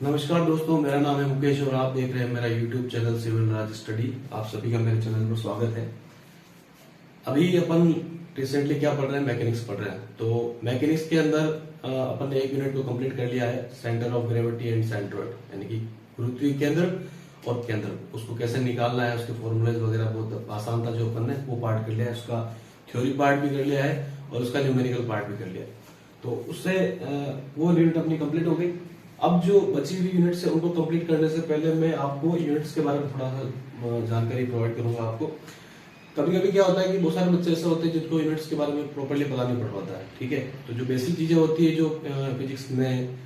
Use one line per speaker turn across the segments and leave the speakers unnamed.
नमस्कार दोस्तों, मेरा नाम है मुकेश और आप देख रहे हैं मेरा YouTube चैनल सिविल राज स्टडी। आप सभी का मेरे चैनल पर स्वागत है। अभी अपन रिसेंटली क्या पढ़ रहे हैं, मैकेनिक्स पढ़ रहे हैं। तो मैकेनिक्स के अंदर अपन ने एक यूनिट को कंप्लीट कर लिया है, centre of gravity and centroid, यानी कि गुरुत्वीय केंद्र और केंद्र, उसको कैसे निकालना है, उसके फॉर्मूलेज वगैरह बहुत आसान था जो अपन ने वो पार्ट कर लिया है। उसका थ्योरी पार्ट भी कर लिया है और उसका न्यूमेरिकल पार्ट भी कर लिया है। तो उससे वो यूनिट अपनी कंप्लीट हो गई। अब जो बची हुई यूनिट्स है उनको कंप्लीट करने से पहले मैं आपको यूनिट्स के बारे में थोड़ा सा जानकारी प्रोवाइड करूंगा आपको। कभी कभी क्या होता है कि बहुत सारे बच्चे ऐसे होते हैं जिनको यूनिट्स के बारे में प्रॉपर्ली पता नहीं पड़ पाता है, ठीक है। तो जो बेसिक चीजें होती है जो फिजिक्स में,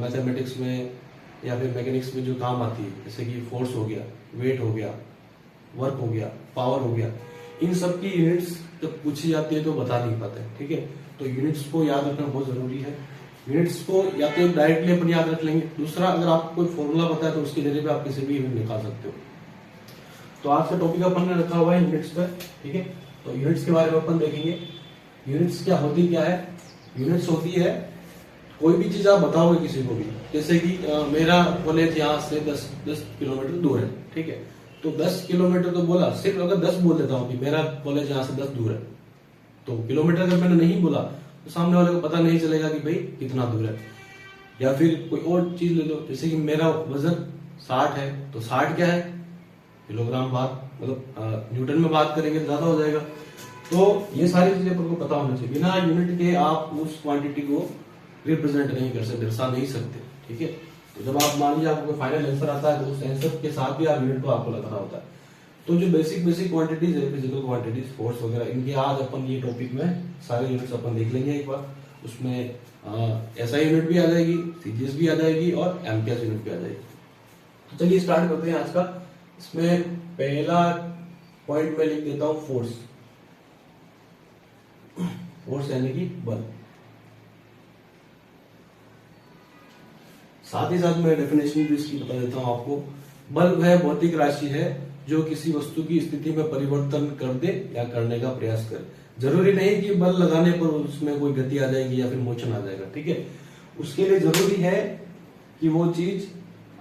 मैथमेटिक्स में या फिर मैकेनिक्स में जो काम आती है, जैसे कि फोर्स हो गया, वेट हो गया, वर्क हो गया, पावर हो गया, इन सब की यूनिट्स जब पूछी जाती है तो बता नहीं पाते, ठीक है। तो यूनिट्स को याद रखना बहुत जरूरी है। यूनिट्स को या तो डायरेक्टली अपन याद रख लेंगे, दूसरा अगर आपको कोई फॉर्मूला पता है तो उसके जरिए भी आप किसी भी यूनिट निकाल सकते हो। तो आज का टॉपिक अपन ने रखा हुआ है यूनिट्स पर, ठीक है। तो यूनिट्स के बारे में अपन देखेंगे। यूनिट्स क्या होती क्या है? यूनिट्स होती है कोई भी चीज आप बताओगे किसी को भी, जैसे कि मेरा कॉलेज यहाँ से 10 किलोमीटर दूर है, ठीक है। तो 10 किलोमीटर तो बोला, सिर्फ अगर 10 बोल देता हूँ कि मेरा कॉलेज यहाँ से 10 दूर है, तो किलोमीटर अगर मैंने नहीं बोला तो सामने वाले को पता नहीं चलेगा कि भाई कितना दूर है। या फिर कोई और चीज ले लो, जैसे कि मेरा वजन 60 है, तो 60 क्या है? किलोग्राम बार, मतलब न्यूटन में बात करेंगे तो ज्यादा हो जाएगा। तो ये सारी चीजें आपको पता होना चाहिए। बिना यूनिट के आप उस क्वांटिटी को रिप्रेजेंट नहीं कर सकते, दर्शा नहीं सकते, ठीक है। तो जब आप मान लीजिए आपको फाइनल आंसर आता है तो उस आंसर के साथ भी आप यूनिट को आपको लगाना होता है। तो जो बेसिक क्वांटिटीज है, फिजिकल क्वांटिटीज, फोर्स वगैरह, इनके आज अपन ये टॉपिक में सारे यूनिट्स अपन देख लेंगे एक बार। उसमें एसआई यूनिट भी आ जाएगी, सीजीएस भी आ जाएगी और एमपीएस यूनिट भी आ जाएगी। तो चलिए स्टार्ट करते हैं आज का। इसमें पहला पॉइंट मैं लिख देता हूं फोर्स। फोर्स यानी कि बल। साथ ही साथ मैं डेफिनेशन भी इसकी बता देता हूं आपको। बल वह भौतिक राशि है जो किसी वस्तु की स्थिति में परिवर्तन कर दे या करने का प्रयास करे। जरूरी नहीं कि बल लगाने पर उसमें कोई गति आ जाएगी या फिर मोशन आ जाएगा, ठीक है। उसके लिए जरूरी है कि वो चीज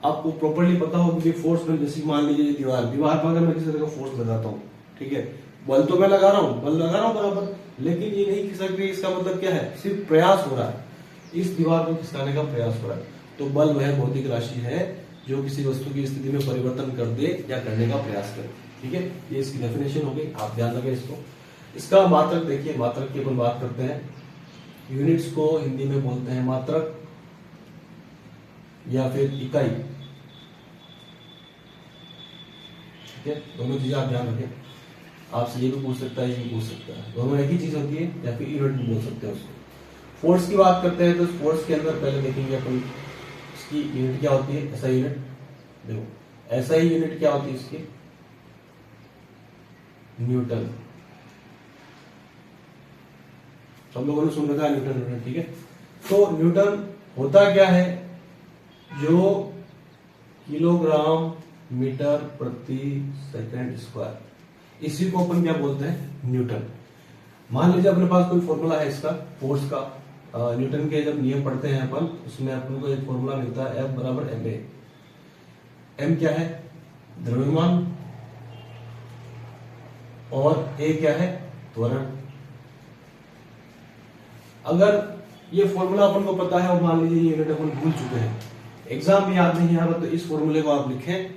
आपको प्रॉपर्ली पता हो कि फोर्स में, जैसे मान लीजिए दीवार पर अगर मैं किसी तरह का फोर्स लगाता हूँ, ठीक है, बल तो मैं लगा रहा हूँ, बराबर, लेकिन ये नहीं खिसक रही। इसका मतलब क्या है? सिर्फ प्रयास हो रहा है, इस दीवार को खिसकाने का प्रयास हो रहा है। तो बल वह भौतिक राशि है जो किसी वस्तु की स्थिति में परिवर्तन कर दे या करने का प्रयास करे, ठीक है। ये इसकी डेफिनेशन हो गई, आप ध्यान रखें इसको। इसका मात्रक देखिए, मात्रक की अपन बात करते हैं। यूनिट्स को हिंदी में बोलते हैं मात्रक या फिर इकाई, ठीक है। दोनों चीजें आप ध्यान रखें। आपसे ये भी पूछ सकता है, ये भी पूछ सकता है, दोनों एक ही चीज होती है, या फिर यूनिट भी बोल सकते हैं उसको। फोर्स की बात करते हैं तो फोर्स के अंदर पहले देखेंगे अपन इसकी यूनिट क्या होती है। ऐसा यूनिट देखो, ऐसा ही यूनिट क्या होती है इसकी? न्यूटन। सब लोगों ने सुन रखा है न्यूटन, ठीक है। तो न्यूटन होता क्या है? जो किलोग्राम मीटर प्रति सेकंड स्क्वायर, इसी को अपन क्या बोलते हैं? न्यूटन। मान लीजिए अपने पास कोई फॉर्मूला है इसका, फोर्स का। न्यूटन के जब नियम पढ़ते हैं अपन, उसमें अपन को एक फॉर्मूला मिलता है, F बराबर ma। m क्या है? द्रव्यमान, और a क्या है? त्वरण। अगर ये फॉर्मूला अपन को पता है और मान लीजिए ये यूनिट अपन भूल चुके हैं, एग्जाम में याद नहीं आ रहा, तो इस फॉर्मूले को आप लिखें।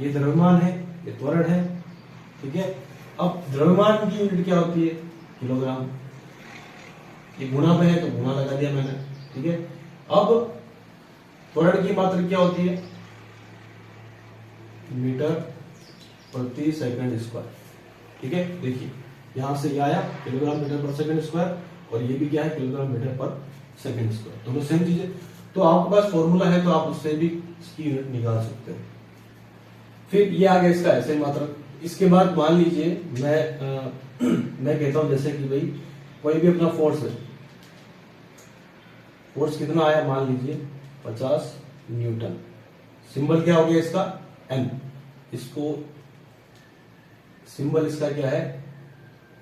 ये द्रव्यमान है, ये त्वरण है, ठीक है। अब द्रव्यमान की यूनिट क्या होती है? किलोग्राम। ये गुणा पे है तो गुणा लगा दिया मैंने, ठीक है। अब त्वरण की मात्रा क्या होती है? मीटर प्रति सेकंड स्क्वायर, ठीक है। देखिए यहां से ये आया किलोग्राम मीटर पर सेकंड स्क्वायर, और ये भी क्या है? किलोग्राम मीटर पर सेकंड स्क्वायर, दोनों सेम चीजें। तो आपके पास फॉर्मूला है तो आप उससे भी इसकी यूनिट निकाल सकते हैं। फिर ये आ गया इसका ऐसे मात्रा। इसके बाद मान लीजिए मैं कहता हूं जैसे कि भाई कोई भी अपना फोर्स है, फोर्स कितना आया? मान लीजिए 50 न्यूटन। सिंबल क्या हो गया इसका? एन। इसको सिंबल इसका क्या है?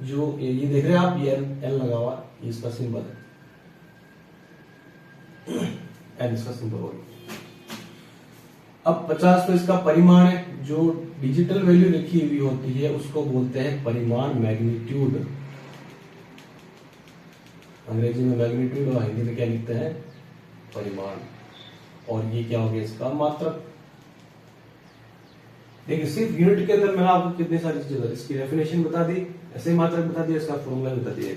जो ये देख रहे हैं आप, ये एन लगा हुआ, ये इसका सिंबल है, एन इसका सिंबल हो गया। अब 50 तो इसका परिमाण है, जो डिजिटल वैल्यू लिखी हुई होती है उसको बोलते हैं परिमाण, मैग्नीट्यूड। अंग्रेजी में मैग्नीट्यूड और हिंदी में क्या लिखते हैं, परिमाण। और ये क्या हो गया इसका मात्रक। देखिए सिर्फ यूनिट के अंदर मैंने आपको कितनी सारी चीजें, इसकी डेफिनेशन बता दी, ऐसे ही मात्रक बता दिया, इसका फॉर्मूला बता दिया।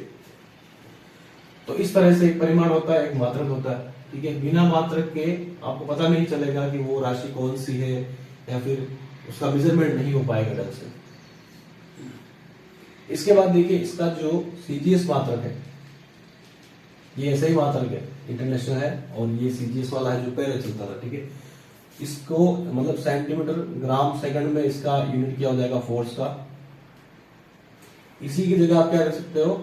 तो इस तरह से एक परिमाण होता है, एक मात्रक होता है, ठीक है। बिना मात्रक के आपको पता नहीं चलेगा कि वो राशि कौन सी है, या फिर उसका मेजरमेंट नहीं हो पाएगा ढंग से। इसके बाद देखिए इसका जो सीजीएस मात्रक है, ये ऐसा ही मात्रक है, इंटरनेशनल है, और ये सीजीएस वाला है जो पहले चलता था, ठीक है। इसको मतलब सेंटीमीटर ग्राम सेकंड में इसका यूनिट क्या हो जाएगा, फोर्स का। इसी की जगह आप क्या कर सकते हो,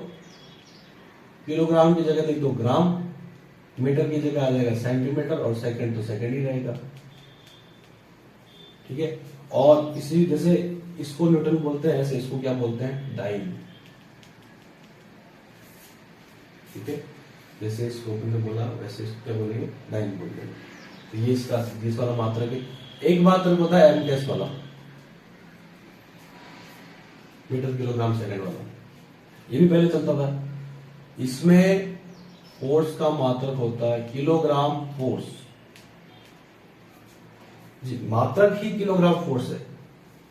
किलोग्राम की जगह लिख दो ग्राम, मीटर की जगह आ जाएगा सेंटीमीटर, और सेकंड तो सेकंड ही रहेगा, ठीक है। और इसी जैसे इसको न्यूटन बोलते हैं, ऐसे इसको क्या बोलते हैं, डाइन, ठीक है। जैसे इसको मैंने बोला वैसे इसको क्या बोलेंगे, डाइन बोलते हैं। तो ये इसका जिस वाला मात्रक है। एक मात्रक होता है एमकेएस वाला, मीटर किलोग्राम सेकंड वाला, ये भी पहले चलता था। इसमें फोर्स का मात्रक होता है किलोग्राम फोर्स, जी मात्रक ही किलोग्राम फोर्स है।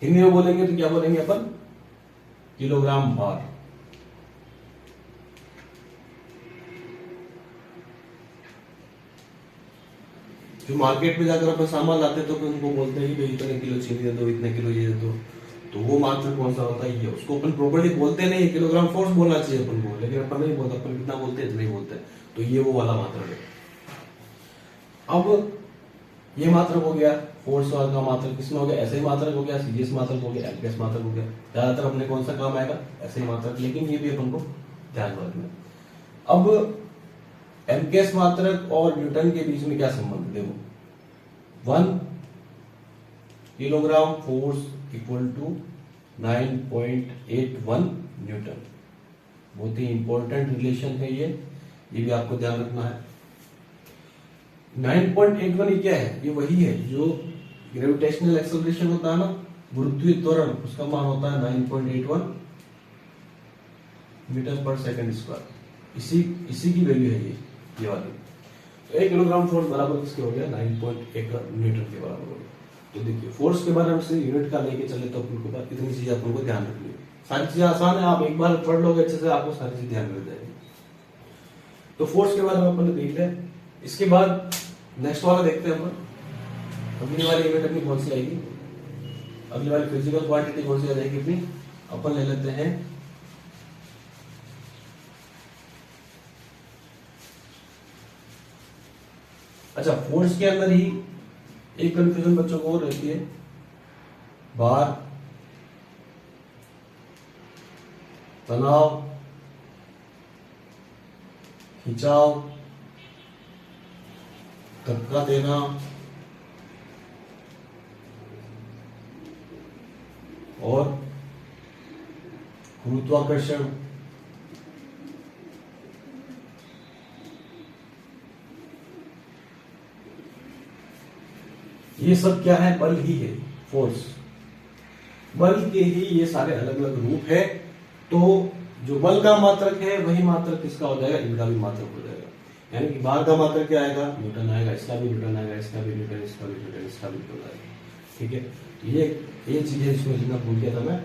हिंदी में बोलेंगे तो क्या बोलेंगे अपन, किलोग्राम भार। जो मार्केट में जाकर अपन सामान लाते तो उनको बोलते हैं कि भाई इतने किलो चीनी दे दो, इतने किलो ये दे दो, तो वो मात्रक कौन सा होता है, ये उसको अपन प्रॉपर्ली बोलते नहीं है, किलोग्राम फोर्स बोलना चाहिए अपन को, लेकिन अपन नहीं बोलते, अपन कितना बोलते हैं, इतना ही बोलते हैं। तो ये वो वाला मात्रक है। अब ये मात्रक हो गया, फोर्स का मात्रक किसमें हो गया, ऐसे ही मात्रक हो गया, सीजीएस मात्रक हो गया, एमकेएस मात्रक हो गया। ज्यादातर अपने कौन सा काम आएगा, ऐसे ही मात्रक, लेकिन ये भी अपन को ध्यान रखना। अब एमकेएस मात्रक और न्यूटन के बीच में क्या संबंध, देखो 1 kilogram force equal to 9.81 newton. बहुत ही इंपॉर्टेंट रिलेशन है ये भी आपको ध्यान रखना है। 9.81 ये क्या है, ये वही है जो ग्रेविटेशनल एक्सेलरेशन होता है ना, गुरुत्वीय त्वरण, उसका मान होता है 9.81 मीटर पर सेकंड स्क्वायर। इसी की वैल्यू है ये वाली। तो 1 किलोग्राम फोर्स बराबर किसके हो गया, 9.81 न्यूटन के बराबर हो गया। तो देखिए फोर्स के बारे में से यूनिट का लेके चले तो अपन को इतनी चीजें अपन को ध्यान रखनी है। सारी चीजें आसान है, आप एक बार पढ़ लोगे अच्छे से, आपको सारी चीज ध्यान रख जाएगी। तो फोर्स के बारे में अपन ने देख लिया। इसके बाद नेक्स्ट वाला देखते हैं अपन। अगली वाली यूनिट अपनी कौन सी आएगी, अगली वाली फिजिकल क्वांटिटी कौन सी आ जाएगी अपनी, अपन ले लेते हैं अच्छा फोर्स के अंदर ही एक कंफ्यूजन बच्चों को और रहती है, भार, तनाव, खिंचाव, धक्का देना, और गुरुत्वाकर्षण। ये सब क्या है, बल ही है, फोर्स। बल के ही ये सारे अलग अलग रूप है। तो जो बल का मात्रक है वही मात्रक किसका हो जाएगा, इनका भी मात्रक हो जाएगा। यानी कि भार का मात्रक क्या आएगा, न्यूटन आएगा, इसका भी न्यूटन आएगा, इसका भी न्यूटन, इसका भी न्यूटन, इसका भी न्यूटन आएगा, ठीक है। ये चीजें इसमें जितना भूल गया था मैं,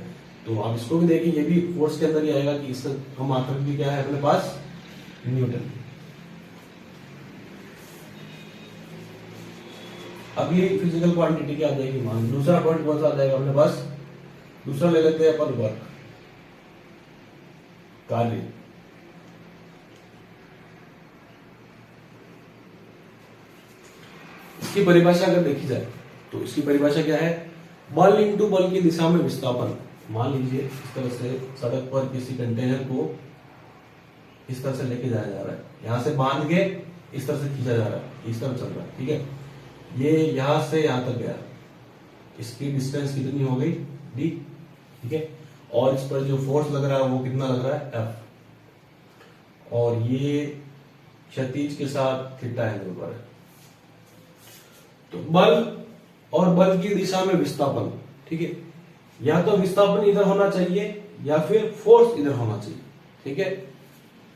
तो आप इसको भी देखिए, ये भी फोर्स के अंदर ही आएगा कि इसका मात्रक भी क्या है अपने पास, न्यूटन। अगली फिजिकल क्वांटिटी क्या आ जाएगी, मान दूसरा पॉइंट कौन सा आ जाएगा अपने पास, दूसरा ले लेते हैं अपन वर्क, कार्य। इसकी परिभाषा अगर देखी जाए तो इसकी परिभाषा क्या है, बल इंटू बल की दिशा में विस्थापन। मान लीजिए इस तरह से सड़क पर किसी कंटेनर को इस तरह से लेके जाया जा रहा है, यहां से बांध के इस तरह से खींचा जा रहा है, इस तरह चल रहा है, ठीक है। ये यहां से यहां तक गया, इसकी डिस्टेंस कितनी हो गई, डी, ठीक है। और इस पर जो फोर्स लग रहा है वो कितना लग रहा है, एफ। और ये क्षैतिज के साथ थीटा एंगल पर है। तो बल और बल की दिशा में विस्थापन, ठीक है। या तो विस्थापन इधर होना चाहिए या फिर फोर्स इधर होना चाहिए, ठीक है।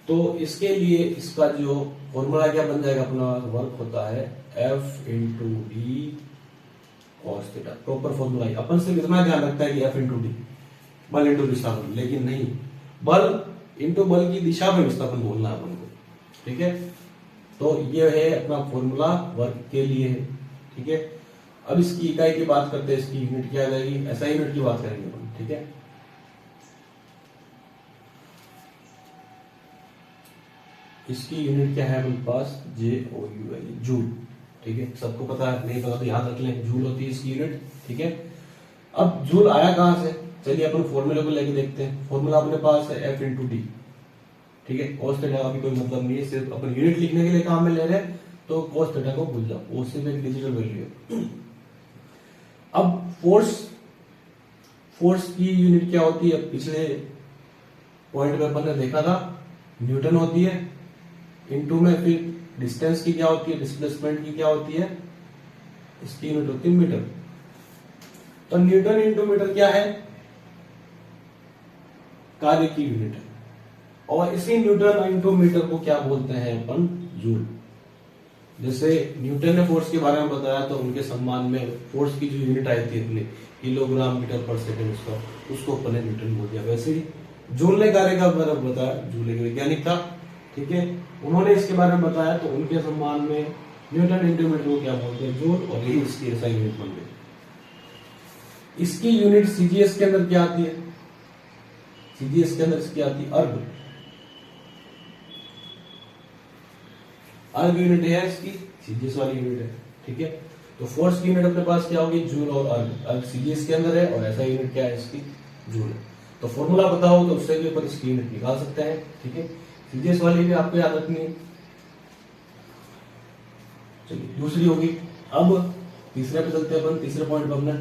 तो इसके लिए इसका जो फॉर्मूला क्या बन जाएगा अपना, वर्क होता है F into D cos theta. Proper formula है। अपन सिर्फ इतना ध्यान रखता है कि F इंटू डी बल इंटू विस्थापन, लेकिन नहीं, बल इंटू बल की दिशा में विस्थापन बोलना है अपन को, ठीक है। तो ये है अपना फॉर्मूला वर्क के लिए है, ठीक है। अब इसकी इकाई की बात करते हैं, इसकी यूनिट क्या आ जाएगी, एसआई यूनिट की बात करेंगे अपन, ठीक है। इसकी यूनिट क्या है अपने पास, JOUL, जूल, ठीक है। सबको पता है, नहीं पता तो याद रख लें, जूल होती है इसकी यूनिट, ठीक है। अब जूल आया कहां से, चलिए अपन फॉर्मूले को लेके देखते हैं। फॉर्मूला अपने पास है F इंटू डी, ठीक है। कॉस थीटा का भी कोई मतलब नहीं है, सिर्फ अपन यूनिट लिखने के लिए काम में ले रहे हैं, तो कॉस थीटा को भूल जाओ, वो सिर्फ एक डिजिटल वैल्यू है। अब फोर्स की यूनिट क्या होती है, पिछले पॉइंट पे अपन ने देखा था, न्यूटन होती है, इनटू में फिर डिस्टेंस की क्या होती है, डिस्प्लेसमेंट की क्या होती है, इसकी यूनिट होती है मीटर। तो न्यूटन इंटू मीटर क्या है, कार्य की यूनिट है, और इसी न्यूटन इंटू मीटर को क्या बोलते हैं अपन, जूल। जैसे न्यूटन ने फोर्स के बारे में बताया, तो उनके सम्मान में फोर्स की जो यूनिट आई थी अपनी, किलोग्राम मीटर पर सेकंड, उसको अपन ने न्यूटन बोल दिया। वैसे ही जूल ने कार्य का बारे में बताया, जूल एक वैज्ञानिक था, ठीक है। उन्होंने इसके बारे में बताया, तो उनके सम्मान में न्यूटन इंटू मीटर को क्या बोलते हैं, जूल, और यही इसकी एसआई यूनिट बन गई। इसकी यूनिट सीजीएस के अंदर क्या आती है, सीजीएस के अंदर इसकी आती है अर्ग। अर्ग यूनिट है इसकी, सीजीएस वाली यूनिट है, ठीक है। तो फोर्स की यूनिट अपने पास क्या होगी, जूल और अर्ग। अर्ग सीजीएस के अंदर है, और ऐसा यूनिट क्या है इसकी, जूल है। तो फॉर्मूला पता हो तो उससे भी अपन इसकी यूनिट निकाल सकते हैं, ठीक है। सीजीएस वाली भी आपको याद रखनी है। चलिए दूसरी होगी। अब तीसरे पे चलते हैं अपन, तीसरे पॉइंट पे हमने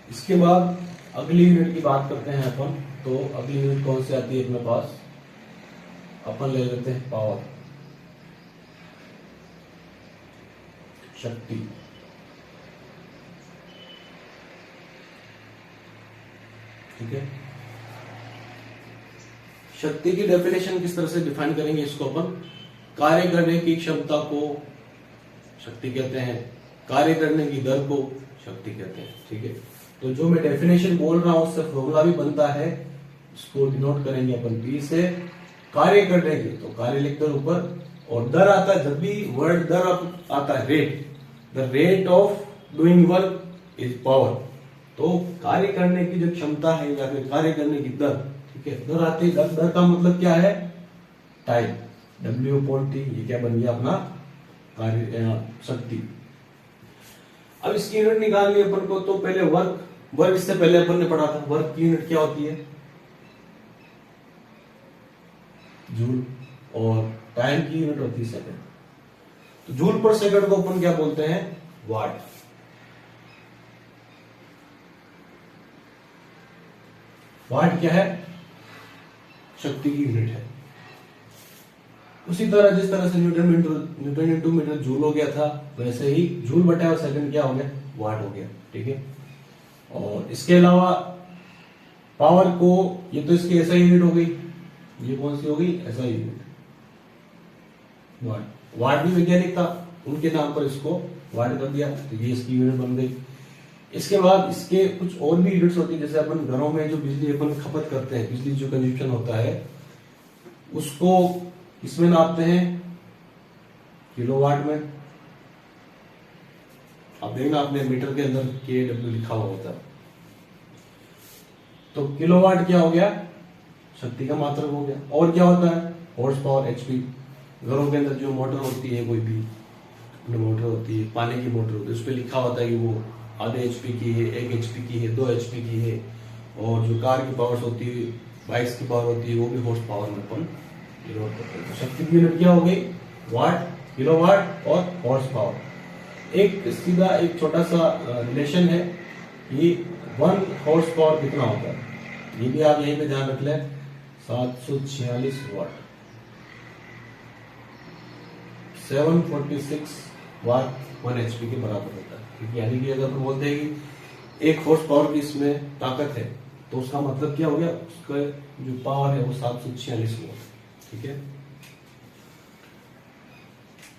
इसके बाद अगली यूनिट की बात करते हैं अपन। तो अगली यूनिट कौन सी आती है अपने पास, अपन ले लेते हैं पावर, शक्ति, ठीक है। शक्ति की डेफिनेशन किस तरह से डिफाइन करेंगे इसको अपन, कार्य करने की क्षमता को शक्ति कहते हैं, कार्य करने की दर को शक्ति कहते हैं, ठीक है। तो जो मैं डेफिनेशन बोल रहा हूं उससे फॉर्मूला भी बनता है, इसको डिनोट करेंगे अपन P से। कार्य करने की, तो कार्य लिखते हैं ऊपर, और दर आता है, जब भी वर्ड दर आता है, rate, the rate of doing work is power. तो कार्य करने की जो क्षमता है या फिर कार्य करने की दर, ठीक है। दर आती है, दर का मतलब क्या है, टाइम, W/T, ये क्या बन गया अपना कार्य शक्ति। अब इसकी यूनिट निकालनी अपन को, तो पहले वर्क इससे पहले अपन ने पढ़ा था, वर्क की यूनिट क्या होती है, जूल, और टाइम की यूनिट होती है सेकंड। तो जूल पर सेकंड को अपन क्या बोलते हैं, वाट। वाट क्या है, शक्ति की यूनिट है। उसी तरह जिस तरह से न्यूटन इंटू मीटर जूल हो गया था, वैसे ही जूल बटा सेकंड क्या हो गया, वाट हो गया, ठीक है। और इसके अलावा पावर को, ये तो इसकी ऐसा यूनिट हो गई, ये कौन सी हो गई, ऐसा यूनिट, वाट। वाट भी वैज्ञानिक था, उनके नाम पर इसको वाट कर दिया, तो ये इसकी यूनिट बन गई। इसके बाद इसके कुछ और भी यूनिट्स होती है, जैसे अपन घरों में जो बिजली अपन खपत करते हैं, बिजली जो कंज्यूमशन होता है, उसको इसमें नापते हैं किलोवाट में। अब देखना आपने मीटर के अंदर kW लिखा हुआ होता है, तो किलोवाट क्या हो गया, शक्ति का मात्रक हो गया। और क्या होता है, हॉर्स पावर, HP। घरों के अंदर जो मोटर होती है, कोई भी मोटर होती है, पानी की मोटर होती है, उस पर लिखा होता है कि वो आधे HP की है, 1 HP की है, 2 HP की है। और जो कार की पावर्स होती है, बाइक्स की पावर होती है, वो भी हॉर्स पावर में अपन डिनोट करते हैं। तो शक्ति की यूनिट क्या हो गई, वाट, किलोवाट और हॉर्स पावर। एक सीधा एक छोटा सा रिलेशन है कि 1 हॉर्स पावर कितना होता है, ये भी आप यहीं पे ध्यान रख लें, 746 वाट, 746 वाट 1 HP के बराबर होता है। ठीक है, यानी कि अगर हम बोलते हैं कि 1 हॉर्स पावर की इसमें ताकत है, तो उसका मतलब क्या हो गया, उसका जो पावर है वो 746 वाट। ठीक है,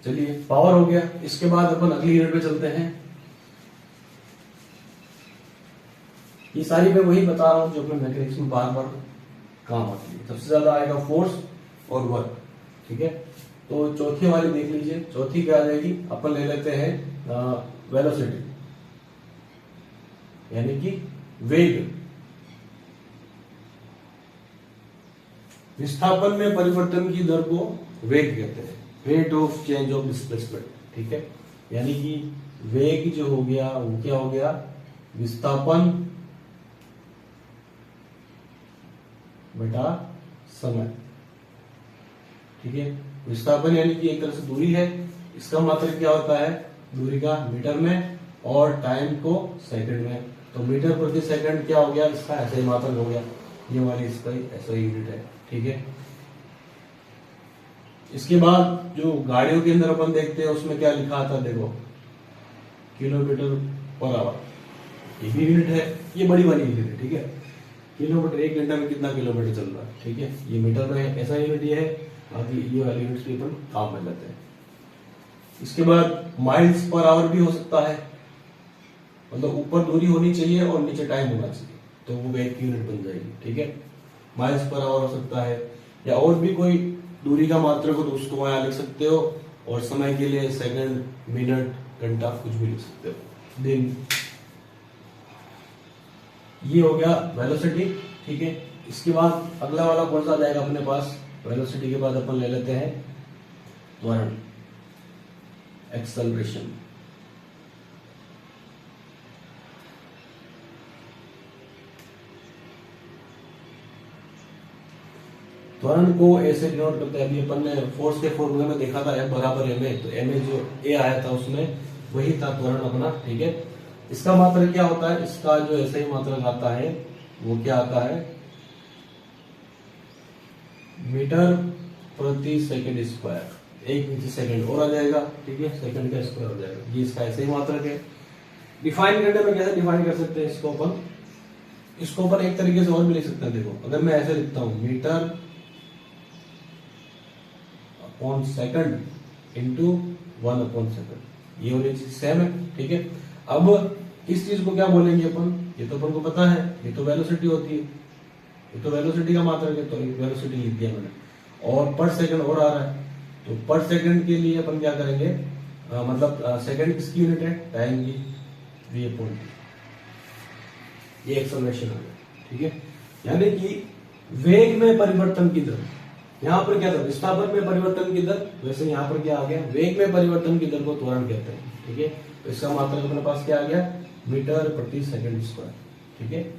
चलिए पावर हो गया। इसके बाद अपन अगली यूनिट पे चलते हैं। ये सारी मैं वही बता रहा हूं जो अपने मैकेनिक्स में बार बार काम आती है। सबसे ज्यादा आएगा फोर्स और वर्क। ठीक है, तो चौथी वाली देख लीजिए। चौथी क्या आ जाएगी, अपन ले लेते हैं वेलोसिटी, यानी कि वेग। विस्थापन में परिवर्तन की दर को वेग कहते हैं, rate of change of displacement. ठीक है, यानी कि वेग जो हो गया वो क्या हो गया, विस्थापन बटा समय। ठीक है, विस्थापन यानी कि एक तरह से दूरी है, इसका मात्रक क्या होता है, दूरी का मीटर में और टाइम को सेकंड में। तो मीटर प्रति सेकंड क्या हो गया, इसका ऐसा ही मात्रक हो गया, ये वाली इसका ऐसा ही यूनिट है। ठीक है, इसके बाद जो गाड़ियों के अंदर अपन देखते हैं उसमें क्या लिखा आता है, देखो किलोमीटर पर आवर, ये भी यूनिट है, ये बड़ी वाली यूनिट है। ठीक है, किलोमीटर, 1 घंटे में कितना किलोमीटर चल रहा है। ठीक है, ये मीटर में है, ऐसा यूनिट ये है। बाकी ये वाली यूनिट भी अपन काम में लेते हैं। इसके बाद माइल्स पर आवर भी हो सकता है, मतलब ऊपर दूरी होनी चाहिए और नीचे टाइम होना चाहिए, तो वो वेग की यूनिट बन जाएगी। ठीक है, माइल्स पर आवर हो सकता है, या और भी कोई दूरी का मात्रक हो तो उसको वहां लिख सकते हो, और समय के लिए सेकंड, मिनट, घंटा कुछ भी लिख सकते हो, दिन। ये हो गया वेलोसिटी। ठीक है, इसके बाद अगला वाला कौन सा आ जाएगा अपने पास, वेलोसिटी के बाद अपन ले लेते हैं त्वरण, एक्सेलरेशन। त्वरण को ऐसे डिनोट करते हैं, अभी अपन ने फोर्स के फॉर्मूले में देखा था F बराबर ma, तो ma जो a आया था उसमें वही था त्वरण अपना। ठीक है, इसका मात्रक क्या होता है, इसका जो ऐसे ही मात्रक आता है वो क्या आता है, मीटर प्रति सेकंड स्क्वायर, 1 मीटर सेकंड और आ जाएगा। ठीक है, सेकंड का स्क्वायर हो जाएगा, ये इसका ऐसे ही मात्रक है। डिफाइन करने में कैसे डिफाइन कर सकते हैं इसको अपन एक तरीके से और भी लिख सकते हैं। देखो, अगर मैं ऐसे लिखता हूं, metre upon second into 1 upon second, ये वाली चीज सेम है। ठीक है, अब इस चीज को क्या बोलेंगे अपन, ये तो अपन को पता है, ये तो वेलोसिटी होती है, ये तो वेलोसिटी का मात्रक है, तो वेलोसिटी लिख दिया मैंने, और पर सेकंड और आ रहा है, तो पर सेकंड के लिए अपन क्या करेंगे, मतलब सेकंड किसकी यूनिट है, टाइम की, v अपॉन t, ये एक्सेलरेशन आ गया। ठीक है, यानी कि वेग में परिवर्तन की दर, यहाँ पर क्या था, विस्थापन में परिवर्तन की दर, वैसे यहाँ पर क्या आ गया, वेग में परिवर्तन की दर को त्वरण कहते हैं। ठीक है, तो इसका मात्रक अपने पास क्या आ गया, मीटर प्रति सेकंड स्क्वायर। ठीक है,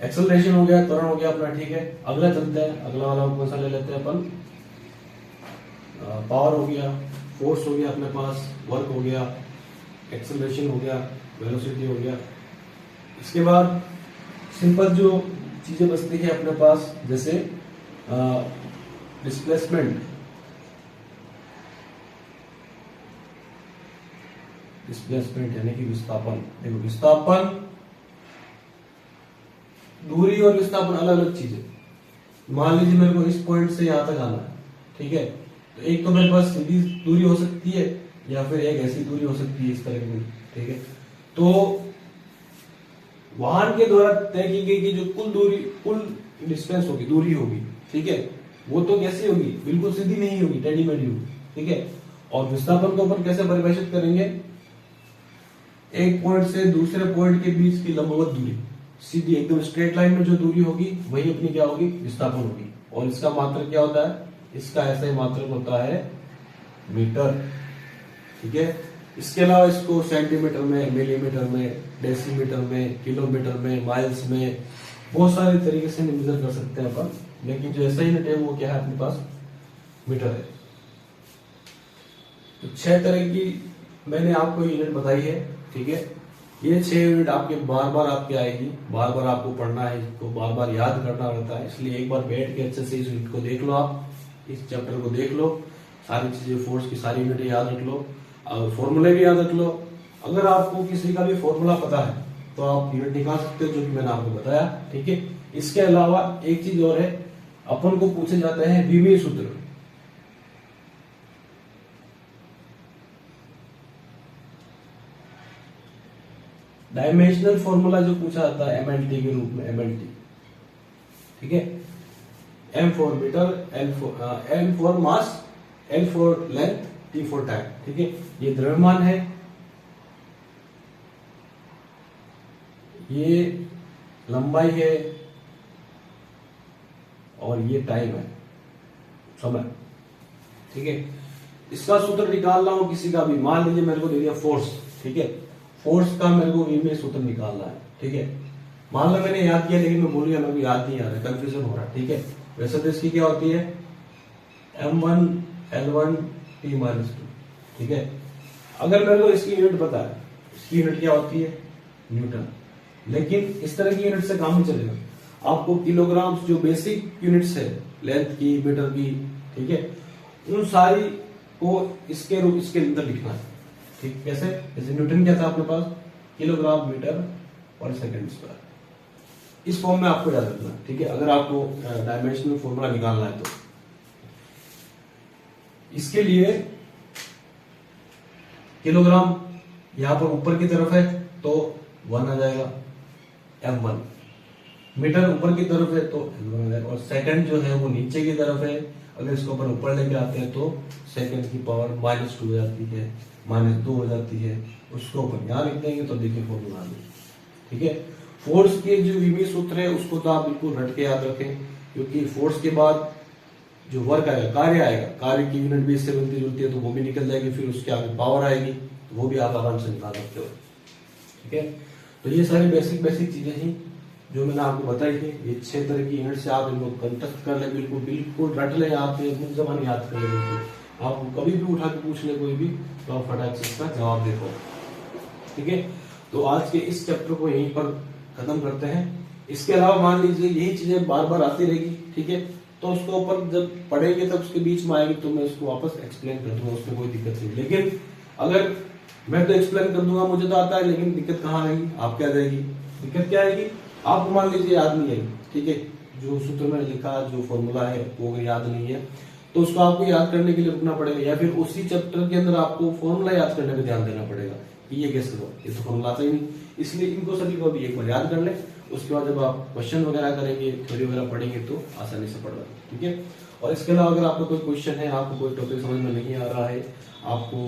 एक्सेलरेशन हो गया, त्वरण हो गया अपना। ठीक है, अगला चलते हैं, अगला वाला कौन सा ले लेते हैं अपन, पावर हो गया, फोर्स हो गया अपने पास, वर्क हो गया, एक्सेलरेशन हो गया, वेलोसिटी हो गया। इसके बाद सिंपल जो चीजें बचती है अपने पास, जैसे डिस्प्लेसमेंट, यानी कि विस्थापन। देखो, विस्थापन, दूरी और विस्थापन अलग अलग चीजें। मान लीजिए मेरे को इस पॉइंट से यहां तक आना है। ठीक है, तो एक तो मेरे पास सीधी दूरी हो सकती है, या फिर एक ऐसी दूरी हो सकती है इस तरह की। ठीक है, तो वाहन के द्वारा तय की गई कि जो कुल डिस्टेंस होगी, दूरी होगी, ठीक है, वो तो कैसी होगी, बिल्कुल सीधी नहीं होगी, टेढ़ी मेढ़ी होगी। ठीक है, और विस्थापन को अपन कैसे परिभाषित करेंगे, एक पॉइंट से दूसरे पॉइंट के बीच की लंबवत दूरी, सीधी एकदम स्ट्रेट लाइन में जो दूरी होगी वही अपनी क्या होगी, विस्थापन होगी। और इसका मात्रक क्या होता है, इसका ऐसा ही मात्रक होता है मीटर। ठीक है, इसके अलावा इसको सेंटीमीटर में, मिलीमीटर में, डेसीमीटर में, किलोमीटर में, माइल्स में, बहुत सारे तरीके से मेजर कर सकते हैं अपन, लेकिन जो ऐसा यूनिट है वो क्या है अपने पास, मीटर है। तो 6 तरह की मैंने आपको यूनिट बताई है। ठीक है, ये 6 यूनिट आपके बार बार आपके आएगी, बार बार आपको पढ़ना है, इसको बार बार याद करना रहता है, इसलिए एक बार बैठ के अच्छे से इस यूनिट को देख लो, आप इस चैप्टर को देख लो, सारी चीजें, फोर्स की सारी यूनिट याद रख लो, फॉर्मूले भी याद रख लो। अगर आपको किसी का भी फॉर्मूला पता है तो आप यूनिट निकाल सकते हो, जो कि मैंने आपको बताया। ठीक है, इसके अलावा एक चीज और है, अपन को पूछे जाते हैं विमीय सूत्र। डायमेंशनल फॉर्मूला जो पूछा जाता है MLT के रूप में, MLT। ठीक है, M for metre, M for mass, L for length, T for time. ठीक है, ये द्रव्यमान है, ये लंबाई है, और ये टाइम है, समय। ठीक है, इसका सूत्र निकालना हो किसी का भी, मान लीजिए मेरे को दे दिया फोर्स। ठीक है, फोर्स का मेरे को विमीय सूत्र निकालना है। ठीक है, मान लो मैंने याद किया लेकिन मैं भूल गया, मेरे को याद नहीं आ रहा, कंफ्यूजन हो रहा है। ठीक है, वैसे तो इसकी क्या होती है, M1 L1 T-2। ठीक है, अगर मेरे को इसकी यूनिट पता है, इसकी यूनिट क्या होती है, न्यूटन। लेकिन इस तरह की यूनिट से काम नहीं चलेगा, आपको किलोग्राम जो बेसिक यूनिट्स है, लेंथ की, मीटर की, ठीक है, उन सारी को इसके रूप, इसके अंदर लिखना है। ठीक, कैसे, जैसे न्यूटन क्या था अपने पास, किलोग्राम मीटर पर सेकंड स्क्वायर, इस फॉर्म में आपको याद रखना। ठीक है, अगर आपको डायमेंशनल फॉर्मूला निकालना है तो इसके लिए किलोग्राम यहां पर ऊपर की तरफ है तो 1 आ जाएगा, M1। मीटर ऊपर की तरफ है तो L1 आ जाएगा, और सेकंड जो है वो नीचे की तरफ है, अगर इसको अपन ऊपर लेके आते हैं तो सेकंड की पावर -2 हो जाती है, -2 हो जाती है, उसको अपन यहां लिख देंगे तो देखिए फॉर्मूला आ गया। ठीक है, फोर्स के जो विमीय सूत्र है उसको तो आप बिल्कुल रट के याद रखें, क्योंकि फोर्स के बाद जो वर्क आएगा, कार्य आएगा, कार्य की यूनिट भी इससे मिलती जुलती है तो वो भी निकल जाएगी, फिर उसके आगे पावर आएगी तो वो भी आप आराम से निकाल सकते हो। ठीक है, तो ये सारी बेसिक चीजें ही जो मैंने आपको बताई थी, ये 6 तरह की यूनिट से आप इनको कंटेक्ट कर ले, बिल्कुल रट ले, आप मुख्य जबान याद कर ले, बिल्कुल आप कभी भी उठा के पूछ ले कोई भी, तो आप फटाक से इसका जवाब दे पाओ। ठीक है, तो आज के इस चैप्टर को यहीं पर खत्म करते हैं। इसके अलावा मान लीजिए यही चीजें बार बार आती रहेगी, ठीक है, तो उसको ऊपर जब पढ़ेंगे तब उसके बीच में आएगी तो मैं उसको वापस एक्सप्लेन कर दूंगा, उसमें कोई दिक्कत नहीं। लेकिन अगर मैं तो एक्सप्लेन कर दूंगा, मुझे तो आता है, लेकिन दिक्कत कहाँ आएगी, आप क्या जाएगी, दिक्कत क्या आएगी, आपको मान लीजिए याद नहीं आएगी। ठीक है, जो सूत्र मैंने लिखा, जो फॉर्मूला है वो अगर याद नहीं है तो उसको आपको याद करने के लिए रुकना पड़ेगा, या फिर उसी चैप्टर के अंदर आपको फॉर्मूला याद करने में ध्यान देना पड़ेगा कि ये कैसे हुआ, ये तो फॉर्मूला आता ही नहीं। इसलिए इनको सभी को भी एक बार याद कर ले, उसके बाद जब आप क्वेश्चन वगैरह करेंगे, थ्योरी वगैरह पढ़ेंगे तो आसानी से पढ़ लेंगे। ठीक है, और इसके अलावा अगर आपको कोई क्वेश्चन है, आपको कोई टॉपिक समझ में नहीं आ रहा है, आपको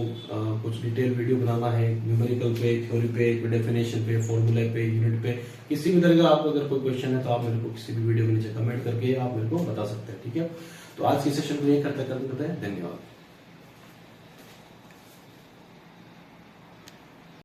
कुछ डिटेल वीडियो बनाना है, न्यूमेरिकल पे, थ्योरी पे, डेफिनेशन पे, फॉर्मूले पे, यूनिट पे, किसी भी तरह का आपको अगर कोई क्वेश्चन है तो आप मेरे को किसी भी वीडियो के नीचे कमेंट करके आप मेरे को बता सकते हैं। ठीक है, तो आज की सेशन को यही करते हैं, धन्यवाद।